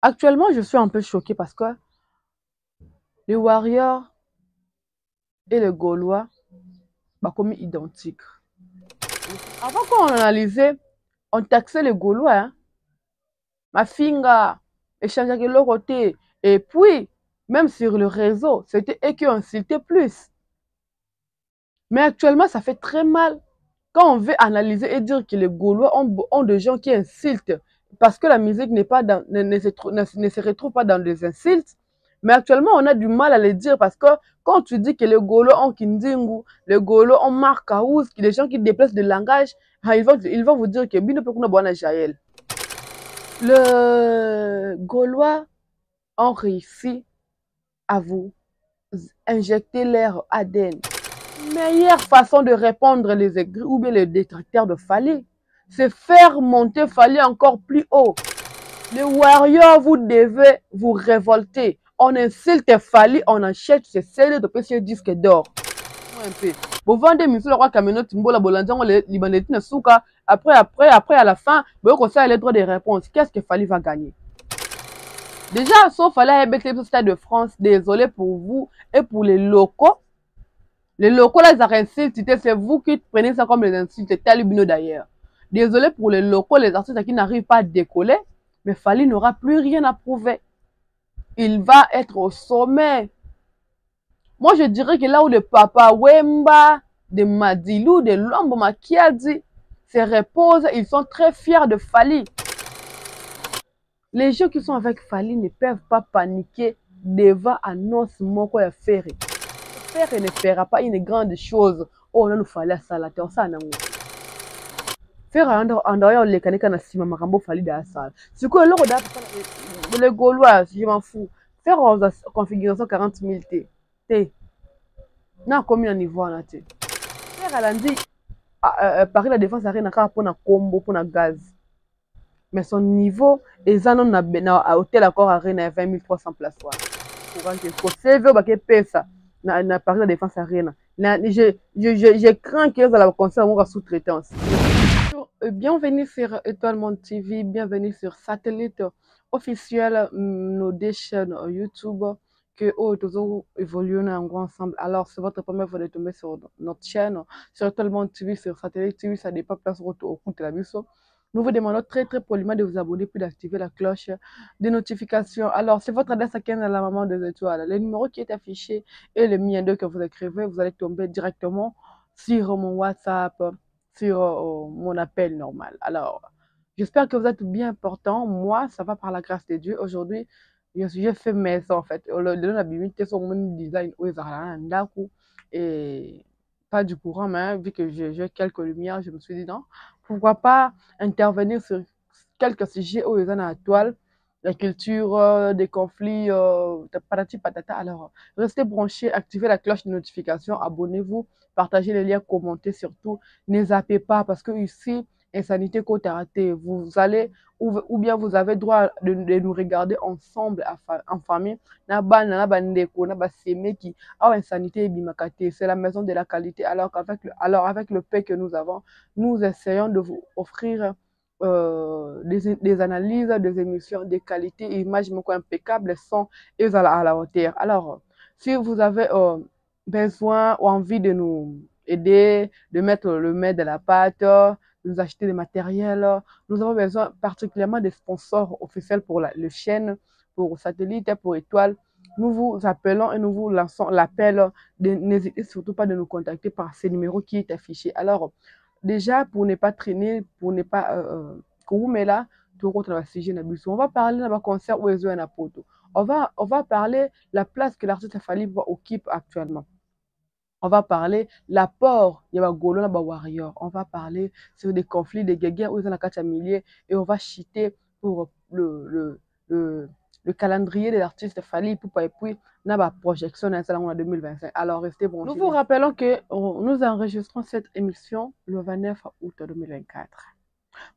Actuellement, je suis un peu choquée parce que les Warriors et les Gaulois sont comme identiques. Avant qu'on analysait, on taxait les Gaulois, hein. Mafinga, échangeait de leur côté. Et puis, même sur le réseau, c'était eux qui ont insulté plus. Mais actuellement, ça fait très mal quand on veut analyser et dire que les Gaulois ont des gens qui insultent parce que la musique n'est pas dans, ne se retrouve pas dans des insultes. Mais actuellement, on a du mal à le dire parce que quand tu dis que les Gaulois ont Kindingu, les Gaulois ont Markaouz, les gens qui déplacent le langage, ils vont vous dire que Bino Pekuna Bwana Jaël. Les Gaulois ont réussi à vous injecter l'air ADN. Meilleure façon de répondre les aigris ou bien les détracteurs de Fali, c'est faire monter Fali encore plus haut. Les warriors, vous devez vous révolter. On insulte Fali, on achète ses CD de PC disque d'or. Un peu. Vous vendez Monsieur le roi Kameno Timbo, la Bolandian, les Libanetines Souka. Après, à la fin, vous conseillez les droits de réponse. Qu'est-ce que Fali va gagner? Déjà, sauf Fali avec les Stade de France, désolé pour vous et pour les locaux. Les locaux, là, ils insultent, c'est vous qui prenez ça comme les insultes, Talibino d'ailleurs. Désolé pour les locaux, les artistes qui n'arrivent pas à décoller, mais Fali n'aura plus rien à prouver. Il va être au sommet. Moi, je dirais que là où le Papa Wemba, de Madilou, de Lombo Makiadi se reposent, ils sont très fiers de Fali. Les gens qui sont avec Fali ne peuvent pas paniquer devant annonce moko ya Ferré. Ferré ne fera pas une grande chose. Oh, on a nous Fali à Salate, ça n'a Ferré en dehors les canets na sima makambo Fali da sala. C'est quoi l'euro d'art les Gaulois, je m'en fous. Faire configuration 40 000 T. T. Na combien de niveau na T. Ferré a dit Paris la défense a rien à faire pour na combo pour na gaz. Mais son niveau est à hôtel accord à Rennes 20 300 places. Courant que faut servir au pesa na Paris la défense à Rennes. Je crains que ça va concert à sous-traitance. Bienvenue sur Étoile Monde TV, bienvenue sur Satellite officiel, nos deux chaînes YouTube que nous évoluons ensemble. Alors, c'est votre première fois de tomber sur notre chaîne, sur Étoile Monde TV, sur Satellite TV, ça dépend place au coup de la mission. Nous vous demandons très très poliment de vous abonner puis d'activer la cloche de notification. Alors, c'est votre adresse à Ken à la maman des étoiles. Le numéro qui est affiché et le mien que vous écrivez, vous allez tomber directement sur mon WhatsApp, sur mon appel normal. Alors, j'espère que vous êtes bien portant. Moi, ça va par la grâce de Dieu. Aujourd'hui, j'ai fait maison en fait. Le limite sur mon design et pas du courant, mais vu que j'ai quelques lumières, je me suis dit non, pourquoi pas intervenir sur quelques sujets où ils ont la toile, la culture, des conflits, patati patata. Alors, restez branchés, activez la cloche de notification, abonnez-vous, partagez les liens, commentez surtout. Ne zappez pas parce que ici, Insanité Côte Raté, vous allez ou bien vous avez droit de nous regarder ensemble en famille. C'est la maison de la qualité. Alors avec le paix que nous avons, nous essayons de vous offrir des analyses, des émissions de qualité, images impeccables, son et à la hauteur. Alors, si vous avez besoin ou envie de nous aider, de mettre le main de la pâte, nous acheter des matériels, nous avons besoin particulièrement des sponsors officiels pour la chaîne, pour Satellite, pour Étoile. Nous vous appelons et nous vous lançons l'appel. N'hésitez surtout pas de nous contacter par ce numéro qui est affiché. Alors, déjà, pour ne pas traîner, pour ne pas mais là, on va parler d'un concert où ils ont un apoto. On va parler la place que l'artiste Fali occupe actuellement. On va parler l'apport, il y a Golo, Warrior. On va parler sur des conflits, des guerres où ils ont la 4 milliers et on va chiter pour le calendrier de l'artiste Fali pour pas puis la projection en 2025. Alors restez branchés. Nous vous rappelons que nous enregistrons cette émission le 29 août 2024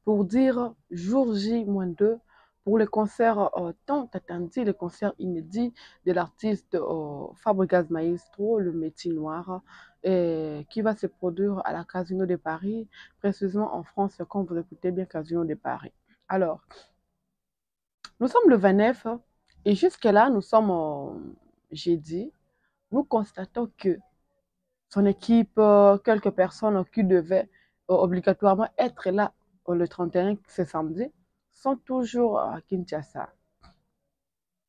pour dire jour J-2 pour le concert tant attendu, le concert inédit de l'artiste Fabregas Maestro, le métier noir, qui va se produire à la Casino de Paris, précisément en France, quand vous écoutez bien Casino de Paris. Alors, Nous sommes le 29 et jusque-là, nous sommes jeudi. Nous constatons que son équipe, quelques personnes qui devaient obligatoirement être là le 31, ce samedi, sont toujours à Kinshasa.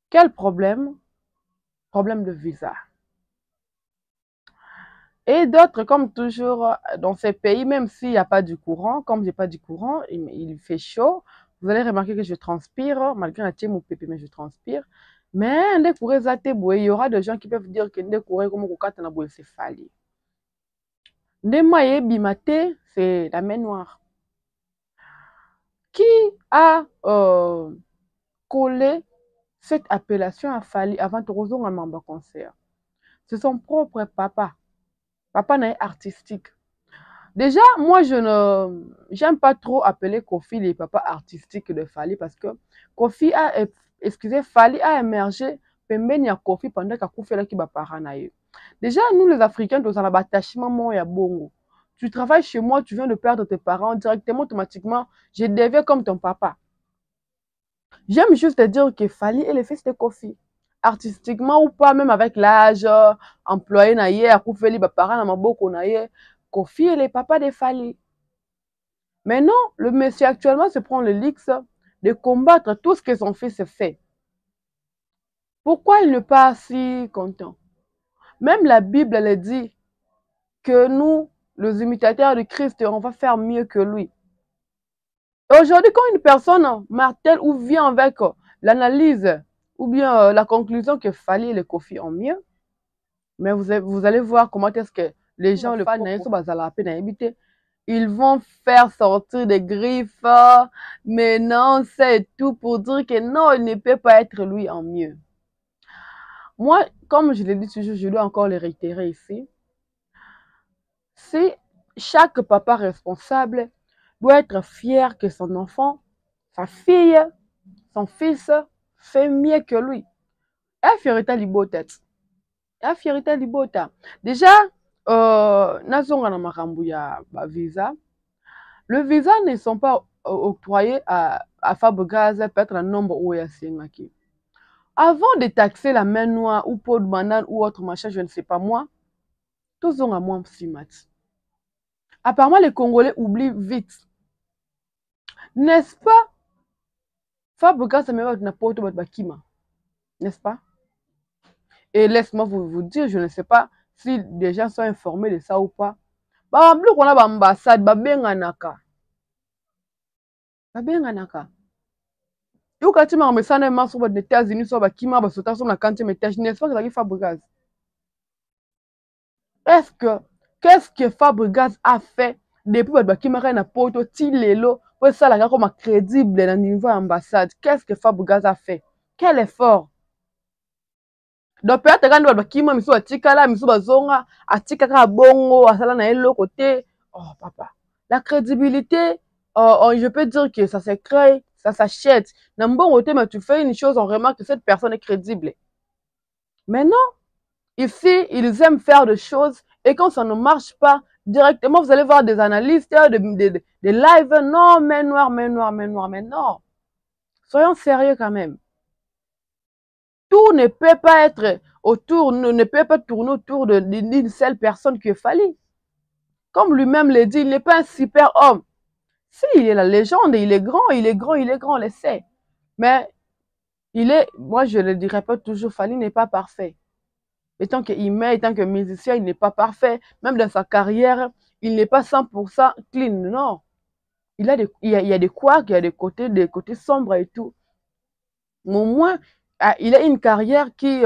Quel problème? Problème de visa. Et d'autres, comme toujours dans ces pays, même s'il n'y a pas du courant, comme je n'ai pas du courant, il fait chaud, vous allez remarquer que je transpire, malgré la tienne ou pépé, mais je transpire. Mais il y aura des gens qui peuvent dire que c'est fali. C'est la main noire. Qui a collé cette appellation à Fali avant de rejoindre un membre concert? C'est son propre papa. Papa n'est artistique. Déjà, moi, j'aime pas trop appeler Kofi les papas artistiques de Fali parce que Fali a émergé pembeni ya Kofi pendant qu'Akufela qui va paranaï. Déjà, nous les Africains, nous avons un attachement à bongo. Tu travailles chez moi, tu viens de perdre tes parents, directement, automatiquement, je deviens comme ton papa. J'aime juste te dire que Fali est le fils de Kofi. Artistiquement ou pas, même avec l'âge, employé naïe, Akufeli, parents na maboko naïe, Kofi est le papa de Fali. Mais non, le monsieur actuellement se prend le luxe de combattre tout ce que son fils fait. Pourquoi il n'est pas si content? Même la Bible, elle dit que nous, les imitateurs de Christ, on va faire mieux que lui. Aujourd'hui, quand une personne martèle ou vient avec l'analyse ou bien la conclusion que Fali et le Kofi ont mieux, mais vous allez voir comment est-ce que les gens, le fan, ils vont faire sortir des griffes, mais non, c'est tout pour dire que non, il ne peut pas être lui en mieux. Moi, comme je l'ai dit toujours, je dois encore le réitérer ici, c'est chaque papa responsable doit être fier que son enfant, sa fille, son fils fait mieux que lui. La fierté libota. La fierté libota. Déjà, nazonga na makambo ya visa. Le visa ne sont pas octroyés à Fabregas, peut-être un nombre où il y a. Avant de taxer la main noire ou peau de banane ou autre machin, je ne sais pas moi, tous ont à moins simat. Apparemment, les Congolais oublient vite. N'est-ce pas? Fabregas, ça me va n'importe quoi de Bakima. N'est-ce pas? Et laisse-moi vous dire, je ne sais pas si des gens sont informés de ça ou pas. Bah, on a l'ambassade, bah, benganaka. Bah, benganaka. Yo, quand tu m'as remis ça, on sur les États-Unis, sur Bakima, bah, sur la quantité, mais n'est-ce pas que ça Fabregas? Qu'est-ce que Fabregas a fait depuis Bakima na poto tilelo pour ça la comme crédible dans le niveau ambassade? Qu'est-ce que Fabregas a fait? Quel effort? Donc peut-être quand Bakima miso atikala miso bazonga atikaka bongo asala na elo côté. Oh papa, la crédibilité, je peux dire que ça se crée, ça s'achète. Dans bon côté, mais tu fais une chose, on remarque que cette personne est crédible. Mais non, ici, ils aiment faire des choses et quand ça ne marche pas, directement, vous allez voir des analystes, des lives, non, mais noir, mais noir, mais noir, mais non. Soyons sérieux quand même. Tout ne peut pas être ne peut pas tourner autour d'une seule personne qui est Fali. Comme lui-même le dit, il n'est pas un super homme. Si, il est la légende, il est grand, on le sait. Mais moi je le dirais pas toujours, Fali n'est pas parfait. Étant que musicien, il n'est pas parfait. Même dans sa carrière, il n'est pas 100% clean, non. Il y a des couacs, il y a des côtés sombres et tout. Mais au moins, il a une carrière qui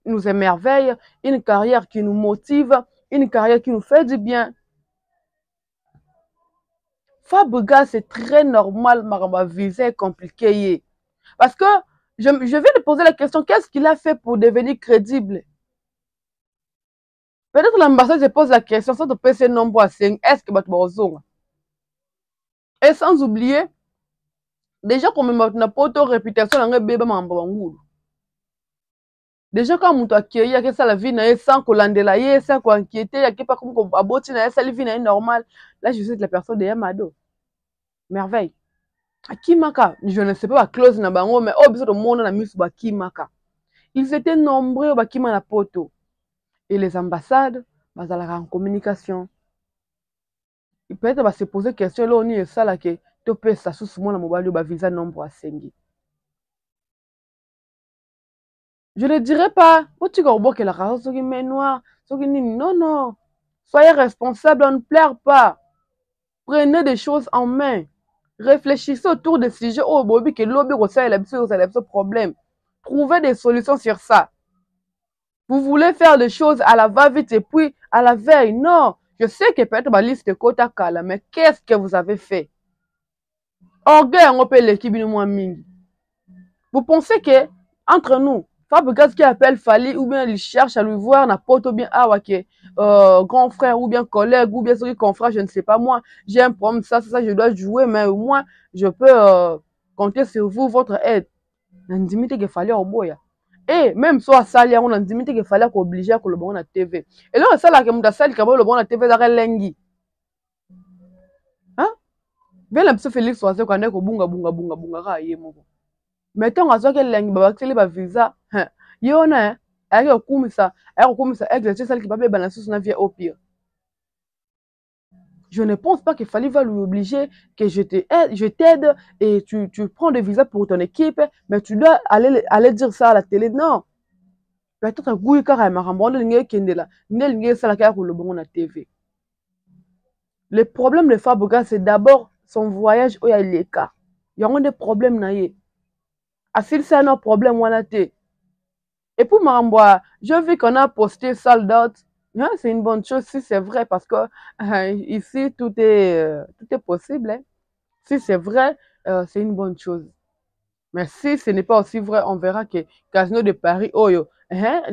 nous émerveille, une carrière qui nous motive, une carrière qui nous fait du bien. Fabregas, c'est très normal, ma vie est compliquée. Parce que je viens de poser la question, qu'est-ce qu'il a fait pour devenir crédible? Peut-être l'ambassade se pose la question, sans te passer nombre à 5, est-ce que tu vas? Et sans oublier, déjà comme n'a pas auto réputation dans le bébé mambo. Déjà quand on accueille, il y a que ça la vie sans colandela, sans inquiéter, il y a que pas comme aboti na ça la vie normal. Là je sais que la personne est Mado. Merveille. Akimaka, je ne sais pas la clause na bango, mais oh, besoin de monde na misu bakimaka. Ils étaient nombreux bakima na poto. Et les ambassades, bazalaka en communication. Peut-être se poser question là on est ça là que to pesa sous mon mobile ba visa nombre à sengi. Je ne dirais pas, tu que la race qui met noir, non non. Soyez responsable, on ne pleure pas. Prenez des choses en main. Réfléchissez autour des sujets oh bobi que lobby ressent le problème. Trouvez des solutions sur ça. Vous voulez faire des choses à la va-vite et puis à la veille. Non, je sais que peut-être ma liste de quota kala, mais qu'est-ce que vous avez fait? Orgueil, on peut l'équipe de moins ming. Vous pensez que, entre nous, Fabregas qui appelle Fali ou bien il cherche à lui voir n'importe ou bien grand frère ou bien collègue ou bien celui confrère, je ne sais pas moi, j'ai un problème, ça, je dois jouer, mais au moins je peux compter sur vous, votre aide. N'indimité qu'il fallait au boya. Et même soit salia, on indimité qu'il fallait qu'obliger à le bon à TV. Et là, ça là que mon salle qui le bon à TV d'arrêt lengi. Hein? Bien la petite Félix soit qu'on est bunga ra yemo. Mettons à ce que lengi baba que les visa. Yona, elle est comme ça, exercer celle qui va bien balancer son vie au pire. Je ne pense pas qu'il fallait lui obliger que je t'aide et tu prends des visas pour ton équipe, mais tu dois aller dire ça à la télé. Non. Peut-être que carrément la TV. Le problème de Fabregas, c'est d'abord son voyage où il y a les cas. Il y a des problèmes. S'il c'est un problème, et pour Maramboa, je vu qu'on a posté sold out. Hein, c'est une bonne chose si c'est vrai parce que ici tout est possible. Hein. Si c'est vrai, c'est une bonne chose. Mais si ce n'est pas aussi vrai, on verra que Casino de Paris, Oyo, hein,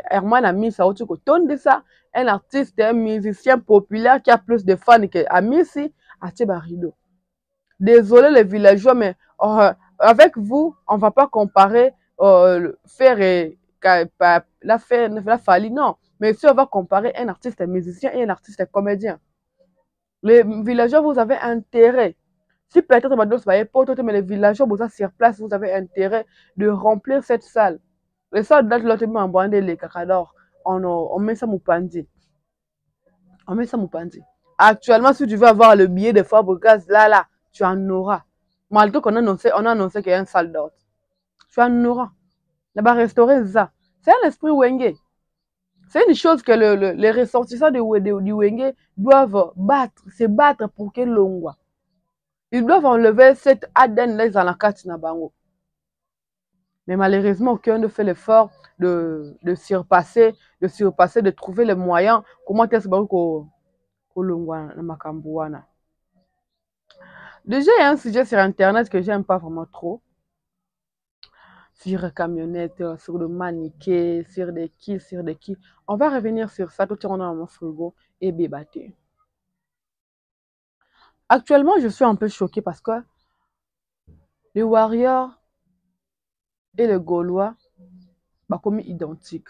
Herman a mis ça au tonne de ça. Un artiste, un musicien populaire qui a plus de fans que Amissi, à Tchébarido. Désolé les villageois, mais avec vous, on ne va pas comparer faire la Fali, non. Mais si on va comparer un artiste musicien et un artiste comédien, les villageois, vous avez intérêt. Si peut-être mais les villageois, vous êtes sur place, vous avez intérêt de remplir cette salle. Les salles d'être l'autre en les cacadors, on met ça moupandi. On met ça moupandi. Actuellement, si tu veux avoir le billet de Fabregas, là, tu en auras. Malgré qu'on a annoncé qu'il y a une salle d'hôte. Tu en auras. Là-bas, restaurer ça. C'est un esprit Wenge. C'est une chose que les ressortissants du Wenge doivent se battre pour que l'on. Ils doivent enlever cette ADN dans la carte Nabango. Mais malheureusement, aucun ne fait l'effort de surpasser, de trouver les moyens. Comment est-ce que l'on Déjà, il y a un sujet sur Internet que j'aime pas vraiment trop. Sur les camionnettes, sur le maniquet, sur des qui. On va revenir sur ça tout en dans mon frigo et bébater. Actuellement, je suis un peu choquée parce que les Warriors et les Gaulois sont comme identiques.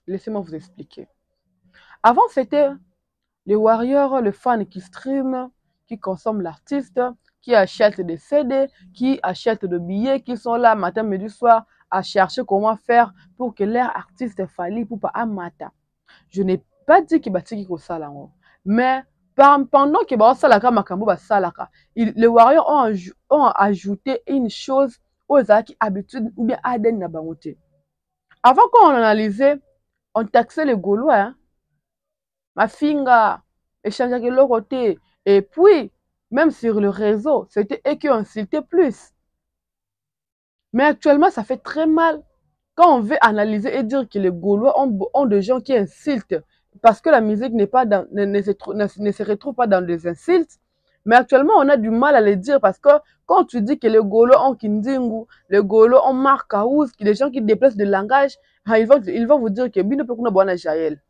Laissez-moi vous expliquer. Avant, c'était les Warriors, les fans qui streament, qui consomment l'artiste, qui achètent des CD, qui achètent des billets, qui sont là matin, midi, soir à chercher comment faire pour que leur artiste faille pour pas amata. Je n'ai pas dit qu'il bâtit qu'il ça là, mais pendant que salaka makambo ba salaka, les Warriors ont ajouté une chose aux habitudes ou bien ADN na bangote. Avant qu'on analysait, on taxait les Gaulois, hein? Ma finga, échangeait de leur côté. Et puis, même sur le réseau, c'était eux qui ont insulté plus. Mais actuellement, ça fait très mal quand on veut analyser et dire que les Gaulois ont des gens qui insultent parce que la musique ne se retrouve pas dans des insultes. Mais actuellement, on a du mal à le dire parce que quand tu dis que les Gaulois ont Kindingu, les Gaulois ont Markaouz, les gens qui déplacent le langage, ils vont vous dire que Bino Pekuna Boana Jaël.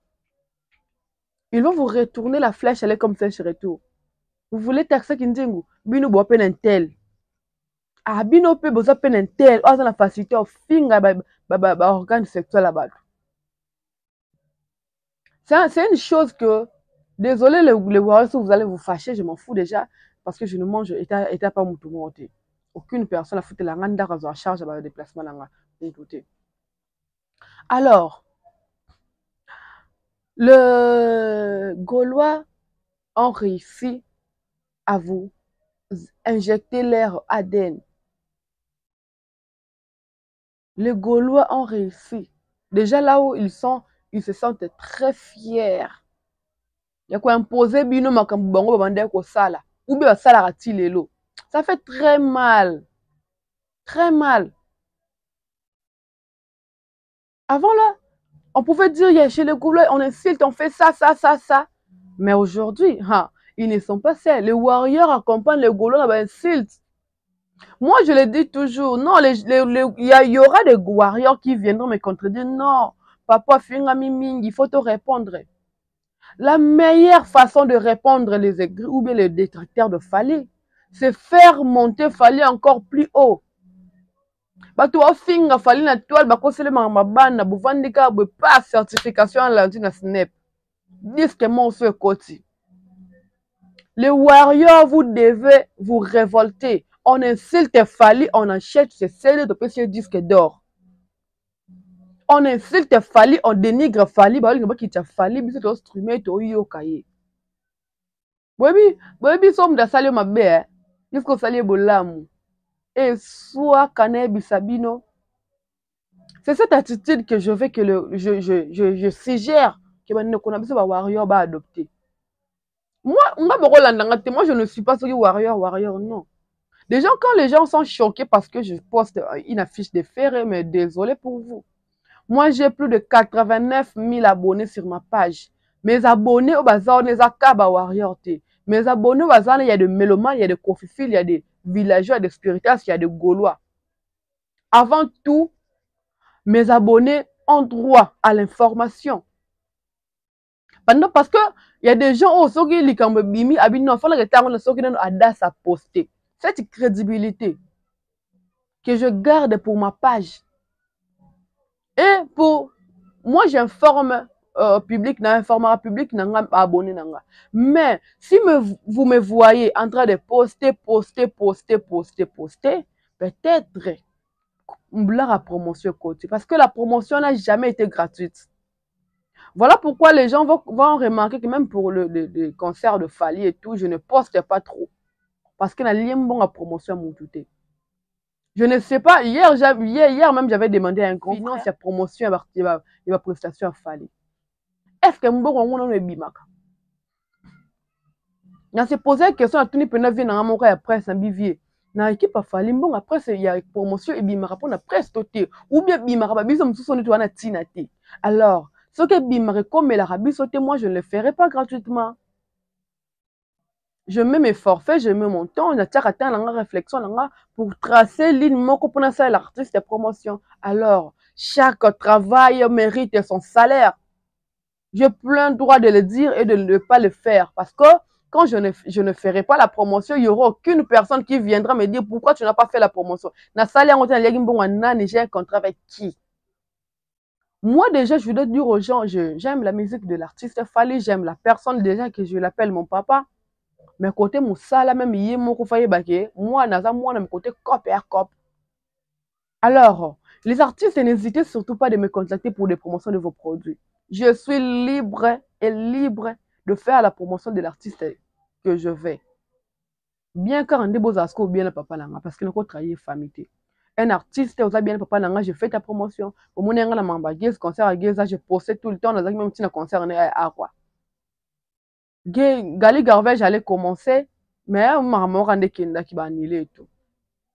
Ils vont vous retourner la flèche, elle est comme flèche retour. Vous voulez taxer Kindingu, Bino Boa Penentel. Ah, Bino Pe Boza Penentel, oh, ça la facilité au finger, organe sexuel là-bas. C'est une chose que, désolé les Warriors, si vous allez vous fâcher, je m'en fous déjà, parce que je ne mange état pas moutou. Aucune personne a foutu la randa à charge de déplacement. Alors, le Gaulois ont réussi à vous injecter leur ADN. Les Gaulois ont réussi. Déjà là où ils sont, ils se sentent très fiers. Il y a quoi imposer bino makambu bango babande ko sala ou bien sala rati lelo. Ça fait très mal. Très mal. Avant là, on pouvait dire yeah, chez les Gaulois, on insulte, on fait ça. Mais aujourd'hui, ils ne sont pas seuls. Les warriors accompagnent les Gaulois dans l'insulte. Moi, je le dis toujours, non, il y aura des warriors qui viendront me contredire. Non, papa, il faut te répondre. La meilleure façon de répondre les aigris ou bien les détracteurs de Fally, c'est faire monter Fally encore plus haut. Bato finga Fally na toile bakosele mabana buvandika pas certification à la snap. Disque monceau koti. Les warriors, vous devez vous révolter. On insulte Fally, on achète ses CD de PC disque d'or. On insulte Fally, on dénigre Fally, bah on qui t'a Fally, mais c'est un instrument to yo kaye. Bobi somme da salio mabe, jusqu'au salio bolamu. Et soit kanebi sabino. C'est cette attitude que je veux que je suggère que les warriors va adopter. Moi, je ne suis pas ce warrior, non. Déjà, quand les gens sont choqués parce que je poste une affiche de ferré, mais désolé pour vous. Moi, j'ai plus de 89 000 abonnés sur ma page. Mes abonnés au bazar, les akaba warrior. Mes abonnés au bazar, il y a des mélomanes, il y a des confifils, il y a des villageois, il y a des spiritas, il y a des Gaulois. Avant tout, mes abonnés ont droit à l'information. Parce que il y a des gens qui sont bimi abino fala que tango na soki nano adas à poster. Cette crédibilité que je garde pour ma page. Et pour moi j'informe public na informera public nanga abonné nanga. Mais si vous me voyez en train de poster, peut-être la promotion côté parce que la promotion n'a jamais été gratuite. Voilà pourquoi les gens vont remarquer que même pour le concert de Fally et tout, je ne poste pas trop. Parce que la ligne à promotion mon tout. Je ne sais pas, hier même j'avais demandé à un grand finance sa promotion et ma prestation à Fally. Est-ce que mon est bimaka? On s'est posé la question à tout le monde dans mon cas après un bivier. Na équipe à Fally bon après il y a promotion et bimaka pour na presse toté ou bien bimaka biso msuso ni tuana tinate. Alors ce que bimaka comme la rabi sauté moi je ne le ferai pas gratuitement. Je mets mes forfaits, je mets mon temps, on a atteint la réflexion pour tracer ligne moko pour ça l'artiste de promotion. Alors, chaque travail mérite son salaire. J'ai plein droit de le dire et de ne pas le faire parce que quand je ne ferai pas la promotion, il n'y aura aucune personne qui viendra me dire pourquoi tu n'as pas fait la promotion. J'ai un contrat avec qui? Moi déjà, je dois dire aux gens, j'aime la musique de l'artiste Fally, j'aime la personne déjà que je l'appelle mon papa. Mais côté moussala même yé moko faye baké moi naza moi na côté cop et cop. Alors les artistes n'hésitez surtout pas de me contacter pour des promotions de vos produits. Je suis libre de faire la promotion de l'artiste que je vais. Bien quand on beaux asko ou bien le papa langa parce qu'il n'a pas travaillé famille. Un artiste osa bien le papa langa, je fais ta promotion. Au moins nga na mamba guest concert à guest je poste tout le temps dans même petit concert à quoi. Gali Garvey, j'allais commencer, mais maman rendait Kenda qui va annuler et tout.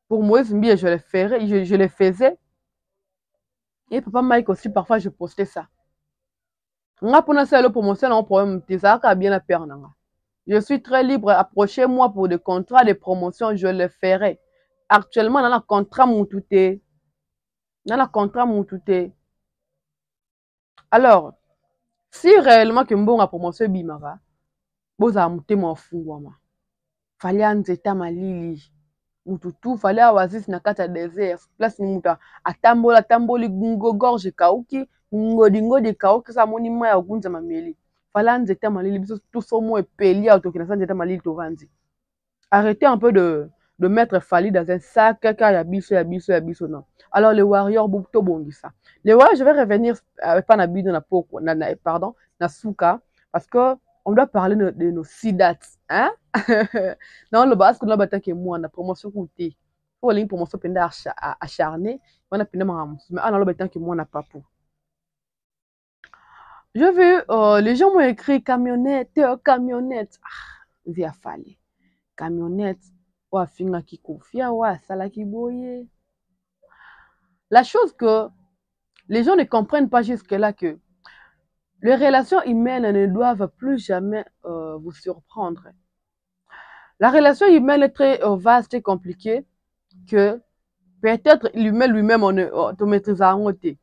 Pour moi, je le ferais, je le faisais. Et papa Mike aussi, parfois, je postais ça. On a pour la promotion, on a un problème, ça a bien la peur. Je suis très libre, approchez-moi pour des contrats de promotion, je le ferai. Actuellement, dans le contrat moutouté. Alors, si réellement que bon a promotion Bimara, boza mutema fungwama. Fallait anzeta malili. Mututu fallait oasis na kata désert. Place ni muta atamboli gungo gorge kauki, ngodi kauki sa moni maya ogunza mameli. Fallait anzeta malili biso tout somo epeli autokina sa nzeta malili to vanzi. Arrêtez un peu de mettre Fally dans un sac, car il y a biso, non. Alors, les Warriors, beaucoup bongisa. Les Warriors, je vais revenir avec pas pardon, na Souka, parce que on doit parler de nos sidats, hein? Non, le bas, qu'on a battu que moi, on a promotion côté. Pour une promotion pendant acharné, on a pendant ma mais on a le battu que moi, on n'a pas pour. Je veux, les gens m'ont écrit camionnette, camionnette. Ah, via Fally. Camionnette. Wa finga ki kofia, wa sala ki boye. La chose que les gens ne comprennent pas jusque-là que les relations humaines ne doivent plus jamais vous surprendre. La relation humaine est très vaste et compliquée que peut-être lui-même on te maîtrise à côté.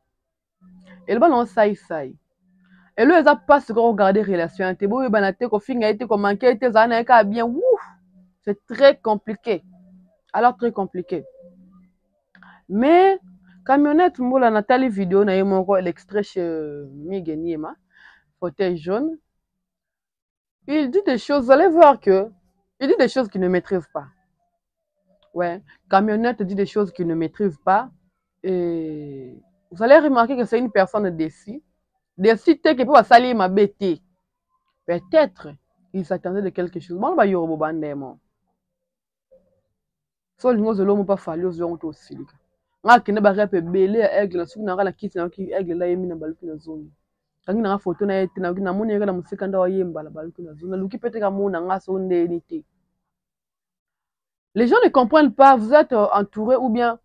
Et le ballon saï. Et lui, il n'a pas ce qu'on regarde les relations. T'es beau, bien. C'est très compliqué. Alors, très compliqué. Mais, camionnette, moi, Nathalie vidéo, na yemo l'extrait chez Migeniema, fauteuil jaune. Il dit des choses, vous allez voir que, il dit des choses qu'il ne maîtrise pas. Ouais, camionnette dit des choses qu'il ne maîtrise pas. Et vous allez remarquer que c'est une personne déçue. Déçue, qui peut salir ma bêtise. Peut-être, il s'attendait de quelque chose. Bon, bah, il y aura un so lingo zelo mo pa Fally ozo to silika nga kine ba rap belé aigle na suku na ngala kiti na ki aigle la yemi na baluki na zoni kangi na photo na yete na na moni ngala musika nda yemba la baluki na zoni luki pete ka mona nga so ndeni te. Les gens ne comprennent pas, vous êtes entouré ou bien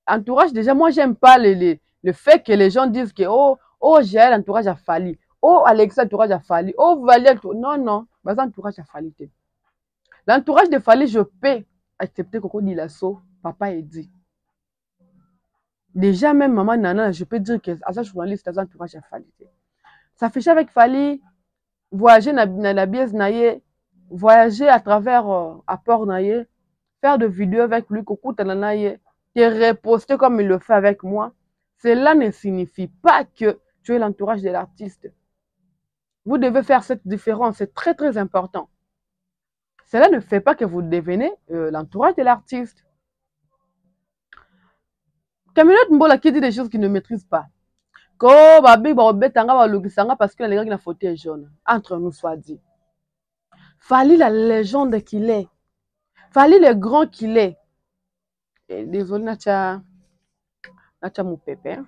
entourage. Déjà moi j'aime pas le fait que les gens disent que oh j'ai l'entourage à Fally, oh Alexa entourage à Fally, oh Valérie non bah entourage à Fally. L'entourage de Fally je peux accepter Coco Dilasso, papa est dit. Déjà même maman Nana, je peux dire que à sa journaliste, à entourage à Fally. Ça fait avec Fally, voyager na la biais naye, voyager à travers à Port naye, faire des vidéos avec lui, Coco Tananaye, te reposter comme il le fait avec moi. Cela ne signifie pas que tu es l'entourage de l'artiste. Vous devez faire cette différence, c'est très très important. Cela ne fait pas que vous devenez l'entourage de l'artiste. Camionnette Mbola qui dit des choses qu'il ne maîtrise pas. Parce que les gars qui ont fauteuil jaune. Entre nous soit dit. Fally la légende qu'il est. Fally le grand qu'il est. Désolé, Nacha mon pépé.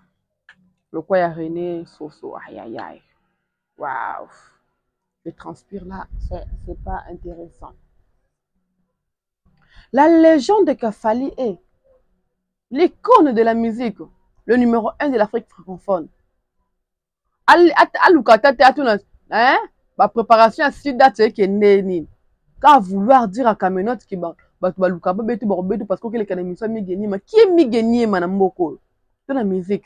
Le quoi y a René Soso. Aïe. Waouh. Je transpire là, c'est pas intéressant. La légende que Fally est. L'icône de la musique. Le numéro 1 de l'Afrique francophone. Hein? Ma préparation à Sida, c'est que n'est qu'à vouloir dire à Camionnette qui parce que les Canadiens Migeniema. Qui est Migeniema na Mboko? De la musique.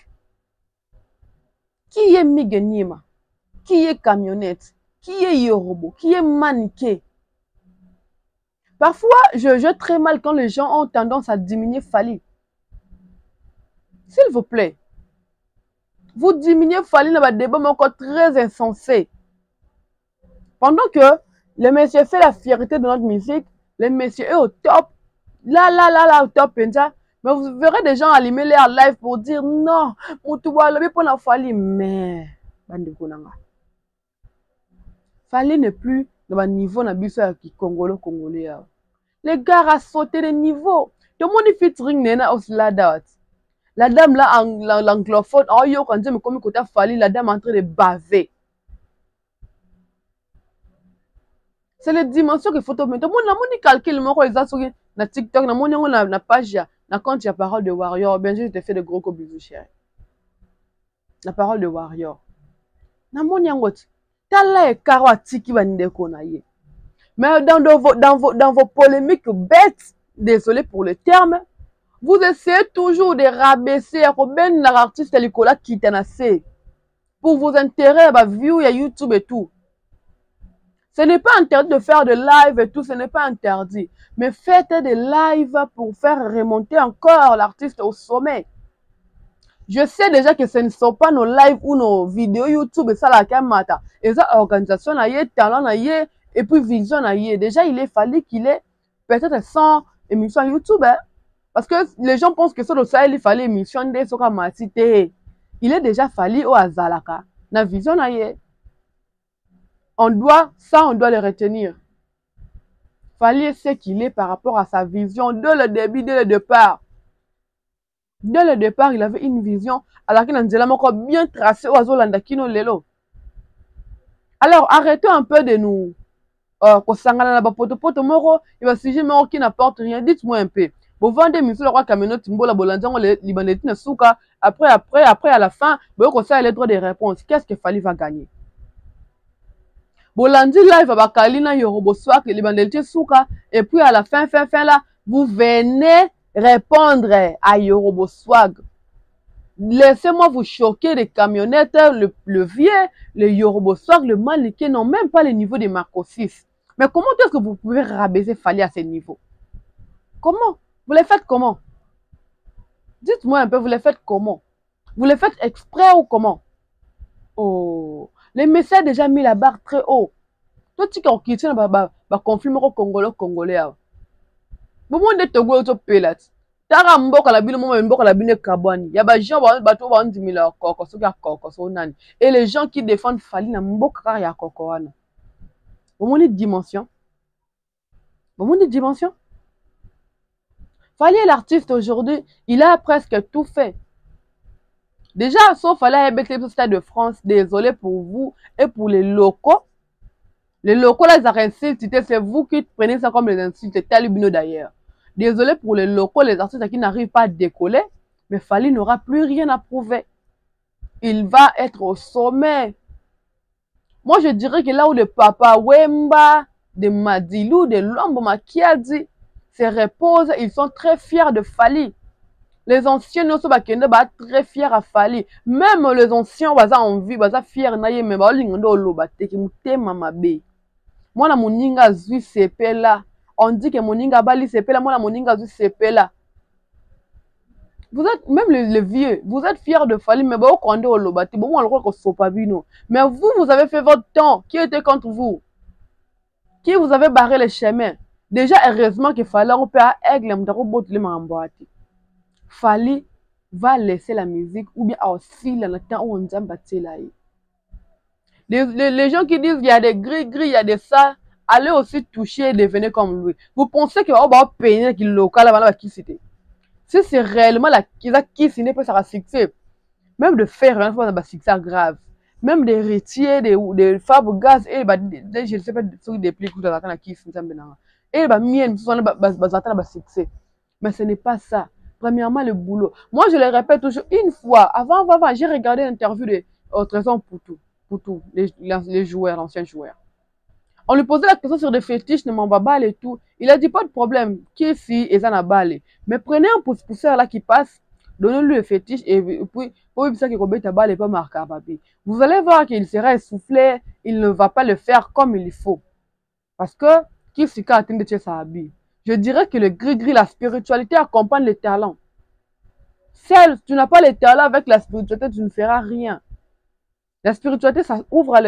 Qui est Migeniema? Qui est Camionnette? Qui est Yorobo? Qui est Maniké? Parfois, je très mal quand les gens ont tendance à diminuer Fally. S'il vous plaît. Vous diminuez Fally dans le débat, mais encore très insensé. Pendant que le monsieur fait la fierté de notre musique, le monsieur est au top. Là, au top. Mais vous verrez des gens allumer leur live pour dire non, on te voit le pour la Fally. Mais, Fally n'est plus dans le niveau qui congolais. Les gars ont sauté le niveau. Tout le monde est featuring Nena aussi la date. La dame là, l'anglophone, oh yo, quand je me comme côté Fally, la dame est en train de baver. C'est les dimensions qu'il faut te mettre. Moi, je calcule, moi, sur na TikTok, na page, na compte, il y a parole de Warrior. Bien sûr, je te fais de gros bisous, chérie. La parole de Warrior. Na mon yangot. Tala et karo atiki bande konaye. Mais dans vos polémiques bêtes, désolé pour le terme, vous essayez toujours de rabaisser l'artiste Nicolas Kitanassé pour vos intérêts, view, YouTube et tout. Ce n'est pas interdit de faire des lives et tout, ce n'est pas interdit. Mais faites des lives pour faire remonter encore l'artiste au sommet. Je sais déjà que ce ne sont pas nos lives ou nos vidéos YouTube et ça la kamata. Et ça, organisation, talent, et puis vision, déjà il est fallu qu'il ait peut-être 100 émissions YouTube. Hein? Parce que les gens pensent que sur le Sahel, il fallait émission de Soka Matite. Il est déjà fallu au Azalaka. Na vision aye. On doit le retenir. Fallait ce qu'il est par rapport à sa vision dès le début, dès le départ. Dès le départ, il avait une vision alors qu'il a encore bien tracé au Azolanda Kino Lelo. Alors, arrêtons un peu de nous. Kosangana na poto moro, il va sujet moro qui n'apporte rien. Dites-moi un peu. Vous vendez monsieur le roi Kameno Timbola Bolandiango Libanetine Souka. Après, à la fin, vous avez les droits de réponse. Qu'est-ce que Fali va gagner? Bolandi live à Bakalina Yorobo Swak, Libanetine Souka. Et puis à la fin là, vous venez répondre à Yorobo Swag. Laissez-moi vous choquer, les camionnettes, le vieux, le Yorobo Swag, le Maliké n'ont même pas le niveau des Marco 6. Mais comment est-ce que vous pouvez rabaisser Fali à ce niveau? Comment? Vous les faites comment? Dites-moi un peu, vous les faites comment? Vous les faites exprès ou comment? Oh, les messieurs ont déjà mis la barre très haut. Toi, tu as quitté le conflit congolais. Vous m'avez dit que tu as payé. Tara mboka la bino moma mboka la bino kabwani. Ya ba gens bato ba ndimila koko soki koko so nani. Et les gens qui défendent Fali na mboka ya koko wana. Vous m'avez dit dimension. Vous m'avez dit dimension. Fali est l'artiste aujourd'hui, il a presque tout fait. Déjà, sauf Fali avec les Stade de France, désolé pour vous et pour les locaux. Les locaux, là, ils ont insulté, c'est vous qui prenez ça comme les insultes, Talibino d'ailleurs. Désolé pour les locaux, les artistes qui n'arrivent pas à décoller, mais Fali n'aura plus rien à prouver. Il va être au sommet. Moi, je dirais que là où le Papa Wemba, de Madilou, de Lombo Makiadi se reposent, ils sont très fiers de Fali. Les anciens ne sont pas très fiers à Fali. Même les anciens, ils ont envie, ils sont fiers de Fali. Mais moi, la moninga zui sepela. On dit que moninga bali sepela. Moi, la moninga zui sepela. Vous êtes, même les vieux, vous êtes fiers de Fali, mais bon, quand on lobati, bon, on le croit qu'on soit pas vu, non. Mais vous avez fait votre temps. Qui était contre vous? Qui vous avez barré les chemins? Déjà, heureusement qu'il fallait un peu à aigle, Fali va laisser la musique ou bien aussi le temps où on dit là. Les gens qui disent qu'il y a des gris, il y a des ça, allez aussi toucher et devenir comme lui. Vous pensez que on va payer qu'il local avant qui c'était? Si c'est réellement la qui n'est pas ça succès. Même de faire un fois un succès grave. Même des retiers, des fabres gaz et je ne sais pas des plis que la qui c'est et mien succès. Mais ce n'est pas ça. Premièrement, le boulot. Moi, je le répète toujours une fois. Avant, j'ai regardé l'interview de Trésor Poutou, les joueurs, l'ancien joueur. On lui posait la question sur des fétiches, ne m'en va balle et tout. Il a dit pas de problème. Qui est si et ça n'a balle. Mais prenez un pousseur là qui passe, donnez-lui le fétiche et puis, ça qui remet ta balle et pas marquer à papier. Vous allez voir qu'il sera essoufflé, il ne va pas le faire comme il faut. Parce que, qui s'y atteint de chez sa habille. Je dirais que le gris-gris, la spiritualité accompagne les talents. Celle, tu n'as pas les talents avec la spiritualité, tu ne feras rien. La spiritualité, ça ouvre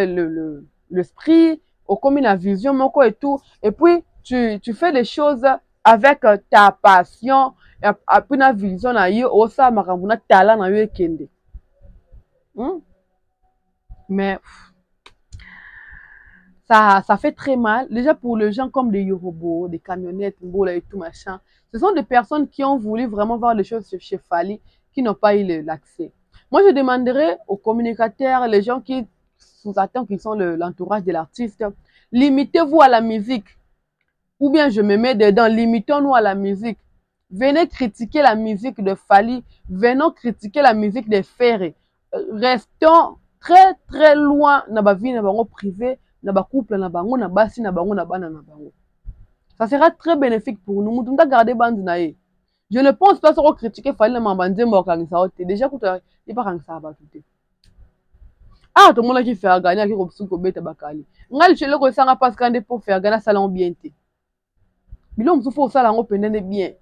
l'esprit, comme une vision, moko et tout. Et puis, tu fais des choses avec ta passion, et puis une vision, ou ça, un talent, kende. Mais, ça fait très mal. Déjà pour les gens comme des Yorobos, des camionnettes, et tout machin. Ce sont des personnes qui ont voulu vraiment voir les choses chez Fali, qui n'ont pas eu l'accès. Moi, je demanderais aux communicateurs, les gens qui sous-attendent qu'ils sont l'entourage de l'artiste, limitez-vous à la musique. Ou bien je me mets dedans, limitons-nous à la musique. Venez critiquer la musique de Fali, venons critiquer la musique de Ferré. Restons très très loin dans la vie privée, dans le couple, dans la basi, dans la bana. Ça sera très bénéfique pour nous. Nous devons garder bande naïe. Je ne pense pas que critiquer Fali na mambandé morkanisa déjà que tu pas quand ça va tout. Ah, tout le monde qui fait gagner qui robsu ko beta bakali. Ngal chelo ko sanga parce qu'on pour faire gagner salon bien té. Bilom su faut salon pendane bien.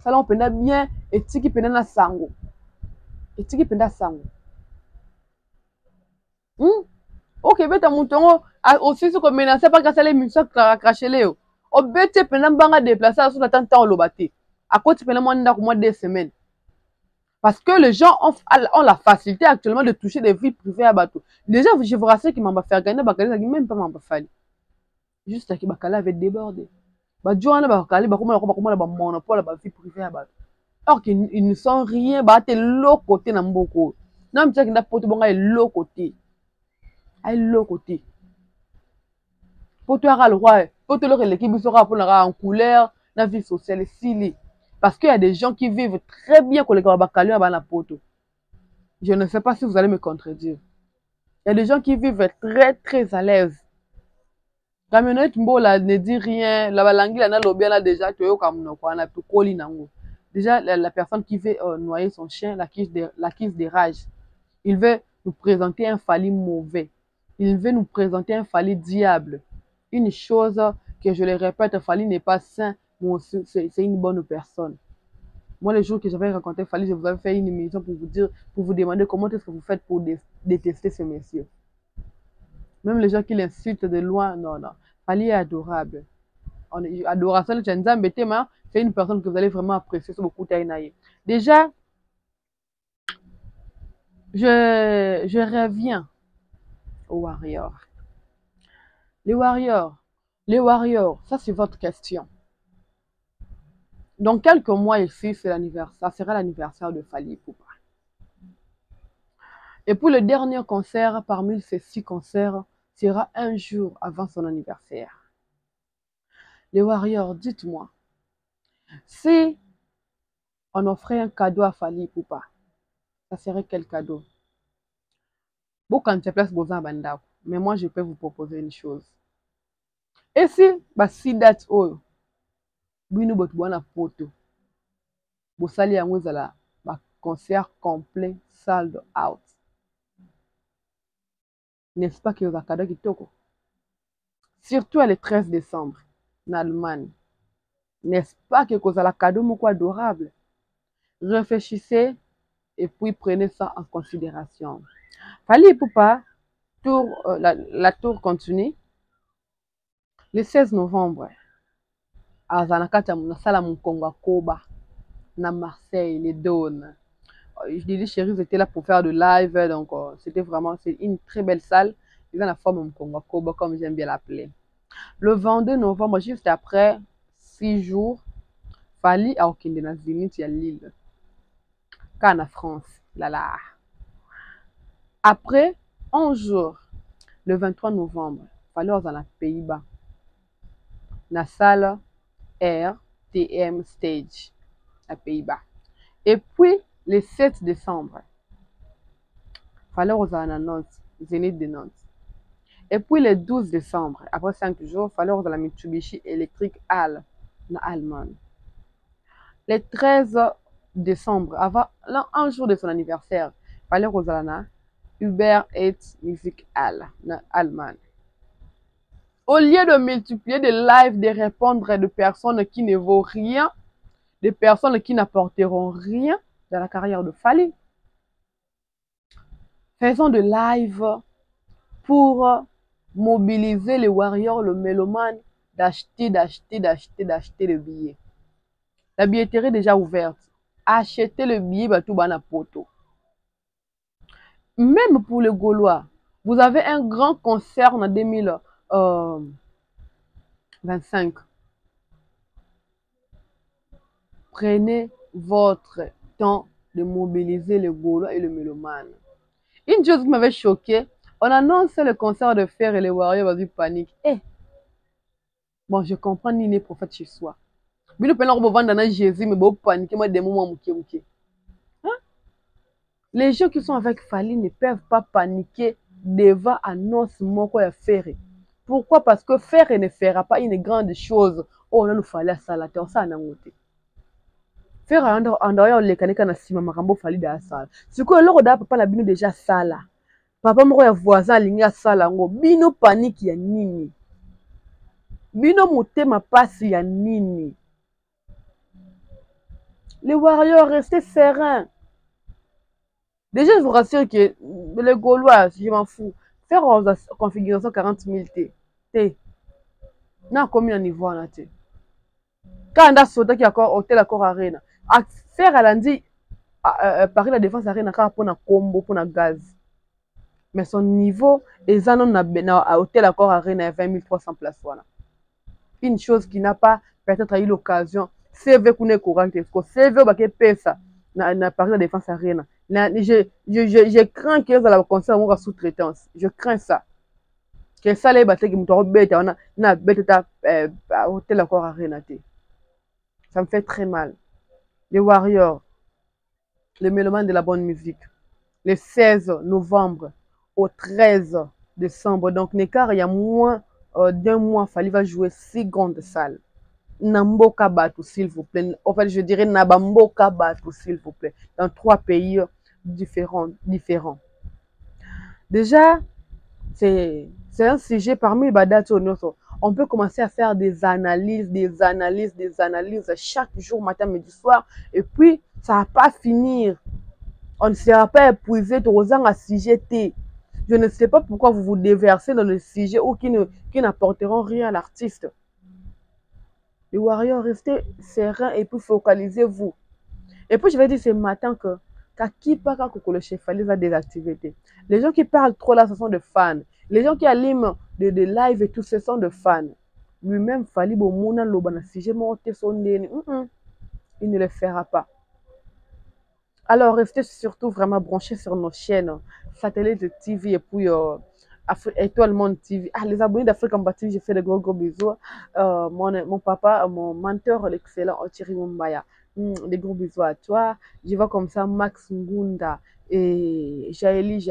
Salon pendane bien et tiki pendana sango. Et tiki pendana sango. OK, beta moutongo aussi ce que menacer pas casser les munitions cracher les. Obete pendant banga déplacé à son attente au lobaté. À côté pendant moins 2 semaines. Parce que les gens ont la facilité actuellement de toucher des vies privées à bateau. Déjà, je vous rassure qu'ils m'ont fait gagner, même pas m'ont fallu. Juste que Bakala avait débordé. Joana Bakali, monopole, vie privée à bateau. Or qu'ils ne sont rien, l'autre côté dans beaucoup. Non, mais n'a pas de l'autre côté. L'autre côté. Pour toi, le roi, pour toi, l'équipe sera en couleur, dans la vie sociale, parce qu'il y a des gens qui vivent très bien quand les Bakali à la poto. Je ne sais pas si vous allez me contredire. Il y a des gens qui vivent très, très à l'aise. Camionnette Mbola ne dit rien. La balangue, la lobby, là déjà, tu es comme nous, on a pu coller nango. Déjà, la personne qui veut noyer son chien, l'acquise des rages. Il veut nous présenter un Fally mauvais. Il veut nous présenter un Fally diable. Une chose que je le répète, Fally n'est pas sain, mais c'est une bonne personne. Moi, le jour que j'avais rencontré Fally, je vous avais fait une émission pour vous dire, pour vous demander comment est-ce que vous faites pour détester ce monsieur. Même les gens qui l'insultent de loin, non. Fally est adorable. Adoration, c'est une personne que vous allez vraiment apprécier sur beaucoup de déjà, je reviens aux Warriors. Les Warriors, ça c'est votre question. Dans quelques mois ici, c'est l'anniversaire, ça sera l'anniversaire de Fally Ipupa. Et pour le dernier concert, parmi ces 6 concerts, sera un jour avant son anniversaire. Les Warriors, dites-moi, si on offrait un cadeau à Fally Ipupa, ça serait quel cadeau? Bon, quand tu places Bozan Bandao, mais moi je peux vous proposer une chose. Et si date oyo, bino botubwana poto, bosali yango ezala ba concert complet, sold out. N'est-ce pas que vous avez cadeau kitoko? Surtout le 13 décembre, en Allemagne. N'est-ce pas que vous avez cadeau moko adorable? Réfléchissez et puis prenez ça en considération. Fally Ipupa, la tour continue. Le 16 novembre, à Zanakata, na sala Mukongo Koba, na Marseille, les Dônes. Je dis chérie, j'étais là pour faire de live, donc c'était vraiment une très belle salle. Ils ont la forme Mukongo Koba, comme j'aime bien l'appeler. Le 22 novembre, juste après 6 jours, Fally a Okinde na Zénith ya Lille. Quand en France, là. Après 11 jours, le 23 novembre, Fally dans les Pays-Bas. La salle RTM Stage, à Pays-Bas. Et puis, le 7 décembre, Fally à Nantes, Zénith de Nantes. Et puis, le 12 décembre, après 5 jours, Fally à la Mitsubishi Electric Hall, en Allemagne. Le 13 décembre, avant un jour de son anniversaire, Fally à la Uber Eats Music Hall, en Allemagne. Au lieu de multiplier des lives, de répondre à des personnes qui ne vaut rien, des personnes qui n'apporteront rien dans la carrière de Fally, faisons des lives pour mobiliser les warriors, le mélomane, d'acheter le billet. La billetterie est déjà ouverte. Achetez le billet, tout bana poto. Même pour les Gaulois, vous avez un grand concert en 2025. Prenez votre temps de mobiliser les Gaulois et le mélomane. Une chose qui m'avait choqué, on annonce le concert de Fer et les Warriors, vas-y, panique. Bon, je comprends, ni les prophètes chez soi. Mais nous prenons vendre Jésus, mais bon, panique, moi, des moments mouké. Les gens qui sont avec Fally ne peuvent pas paniquer devant annonce moko ya Fer. Pourquoi? Parce que Fer ne fera pas une grande chose. Oh, nous fallait ça la terre, ça n'a pas. Fer en dehors les kaneka na sima makambo Fally da sala. Siko eloko da papa na bino déjà sala. Papa moko ya voisin alingi asala ngo bino panique ya nini? Bino motema pasi ya nini? Les warriors, restez sereins. Déjà, je vous rassure que les Gaulois, je m'en fous. Faire configuration 40 000 T. Non, combien de niveau on a T? Quand on a sauté qui encore hôtel Accor Arena, à faire à lundi, Paris la Défense Arena, car pour un combo, pour un gaz. Mais son niveau, et ça, non, à hôtel Accor Arena, 20 300 places. Voilà. Une chose qui n'a pas peut-être eu l'occasion, CV qu'on est courant, CV qui paye ça, na Paris la Défense Arena. Je crains qu'il y ait la concert en sous-traitance. Je crains ça. Que ça, les bâtiments qui m'ont bête, on a bête à hôtel Accor Arena. Ça me fait très mal. Les Warriors, les mélomanes de la bonne musique, le 16 novembre au 13 décembre. Donc, l'écart, il y a moins d'un mois, il va jouer 6 grandes salles. Namboka Batu, s'il vous plaît. En fait, je dirais Nabamboka Batu, s'il vous plaît. Dans 3 pays différents. Déjà, c'est un sujet parmi les dates. On peut commencer à faire des analyses chaque jour, matin, midi, soir. Et puis, ça ne va pas finir. On ne sera pas épuisé de sujet. Je ne sais pas pourquoi vous vous déversez dans le sujet ou qui n'apporteront rien à l'artiste. Les Warriors, restez sereins et puis focalisez-vous. Et puis je vais dire ce matin que qui pas quand le chef va désactiver. Les gens qui parlent trop là, ce sont des fans. Les gens qui allument des lives et tout, ce sont des fans. Lui-même, Fali Bomona Lobana, si j'ai monté son nez, il ne le fera pas. Alors, restez surtout vraiment branchés sur nos chaînes, Satellite TV et puis Étoile Monde TV. Ah, les abonnés d'Afrique en TV, je fais de gros bisous. Mon papa, mon mentor, l'excellent Thierry Mumbaya. Des gros bisous à toi. Je vois comme ça Max Ngunda et Jaeli,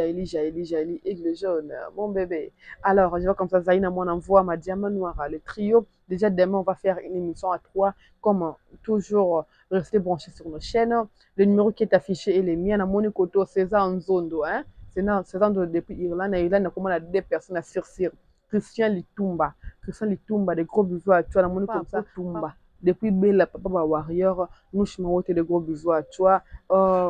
Aigle Jaune, mon bébé. Alors, je vois comme ça Zaina, mon envoi, ma diamant noire, le trio. Déjà, demain, on va faire une émission à 3, comme toujours. Restez branchés sur nos chaînes. Le numéro qui est affiché est le mien. À mon côté, c'est ça en zone. C'est ça depuis Irlande. Irlande, comment on a 2 personnes à surcir. Christian Litumba, des gros bisous à toi. À mon côté, Tumba. Depuis Bella, Papa Warrior, nous chemin des gros bisous à toi.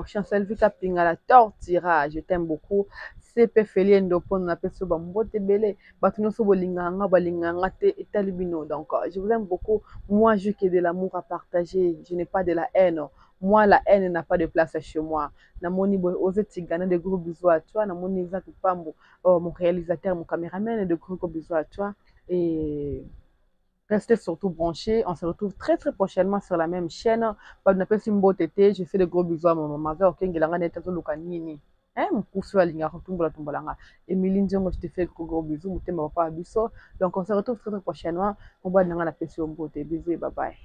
Chancel Vita Pingala Tortira, je t'aime beaucoup. CP Feliendo Pon, on appelle ça Bambote Belé. Batuno Sobolinganga, Balinganga, et Talibino. Donc, je vous aime beaucoup. Moi, je qui ai de l'amour à partager. Je n'ai pas de la haine. Moi, la haine n'a pas de place chez moi. Namoni Boy, Ose Tigana, de gros bisous à toi. Namoni Isaac Pambo, mon réalisateur, mon caméraman, de gros bisous à toi. Et restez surtout branchés. On se retrouve très très prochainement sur la même chaîne. Je fais de gros bisous à mon maman. Emilie Ndiongo, je te fais de gros bisous. Donc on se retrouve très très prochainement. On va dans la question beauté. Bisous et bye bye.